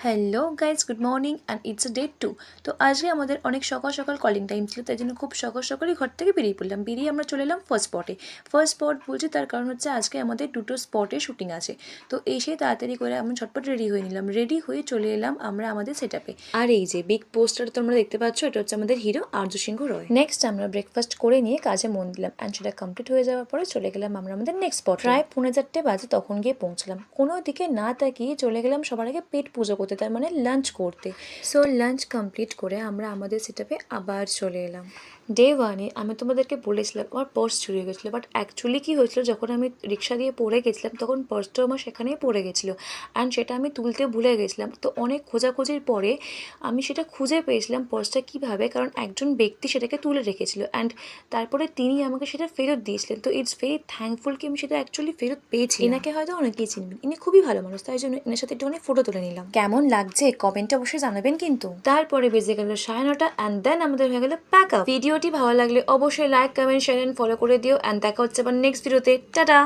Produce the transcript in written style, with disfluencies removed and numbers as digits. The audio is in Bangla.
Hello guys, good morning and it's day 2। তো আজকে আমাদের অনেক সকাল সকাল কলিং টাইম ছিল, তাই জন্য খুব সকাল সকালই ঘর থেকে বেরিয়ে পড়লাম। বেরিয়ে আমরা চলে এলাম ফার্স্ট স্পটে। ফার্স্ট স্পট বলছি তার কারণ হচ্ছে আজকে আমাদের দুটো স্পটে শুটিং আছে। তো এসে তাড়াতাড়ি করে আমরা ঝটপট রেডি হয়ে নিলাম। রেডি হয়ে চলে এলাম আমরা আমাদের সেট আপে। আর এই যে বিগ পোস্টার তোমরা দেখতে পাচ্ছ, এটা হচ্ছে আমাদের হিরো আর্য সিংহ রয়। নেক্সট আমরা ব্রেকফাস্ট করে নিয়ে কাজে মন দিলাম, অ্যান্ড সেটা কমপ্লিট হয়ে যাওয়ার পরে চলে গেলাম আমরা আমাদের নেক্সট স্পট। প্রায় 4:30 বাজে তখন গিয়ে পৌঁছলাম। কোনো দিকে না তাকিয়ে চলে গেলাম সবার আগে পেট পুজো করতে, তার মানে লাঞ্চ করতে। সো লাঞ্চ কমপ্লিট করে আমরা আমাদের সেটআপে আবার চলে এলাম। ডে 1-এ আমি তোমাদেরকে বলেছিলাম আমার পার্স চুরি হয়ে গেছিলো, বাট অ্যাকচুয়ালি কী হয়েছিল, যখন আমি রিক্সা দিয়ে পড়ে গেছিলাম তখন পার্সটাও আমার সেখানেই পড়ে গেছিলো, অ্যান্ড সেটা আমি তুলতে ভুলে গেছিলাম। তো অনেক খোঁজাখুঁজির পরে আমি সেটা খুঁজে পেয়েছিলাম পার্সটা কীভাবে, কারণ একজন ব্যক্তি সেটাকে তুলে রেখেছিল, অ্যান্ড তারপরে তিনি আমাকে সেটা ফেরত দিয়েছিলেন। তো ইটস ভেরি থ্যাঙ্কফুল কি আমি সেটা অ্যাকচুয়ালি ফেরত পেয়েছি। এনাকে হয়তো অনেকেই চিনবেন, ইনি খুবই ভালো মানুষ, তাই জন্য এনার সাথে একটুখানি ফটো তুলে নিলাম। কেমন লাগছে কমেন্টে অবশ্যই জানাবেন কিন্তু। তারপরে বেজে গেল 9:30, অ্যান্ড দেন আমাদের হয়ে গেল প্যাক আপ। ভিডিওটি ভালো লাগলে অবশ্যই like, comment, share and follow করে দিও, অ্যান্ড দেখা হচ্ছে আবার নেক্সট ভিডিওতে। টাটা।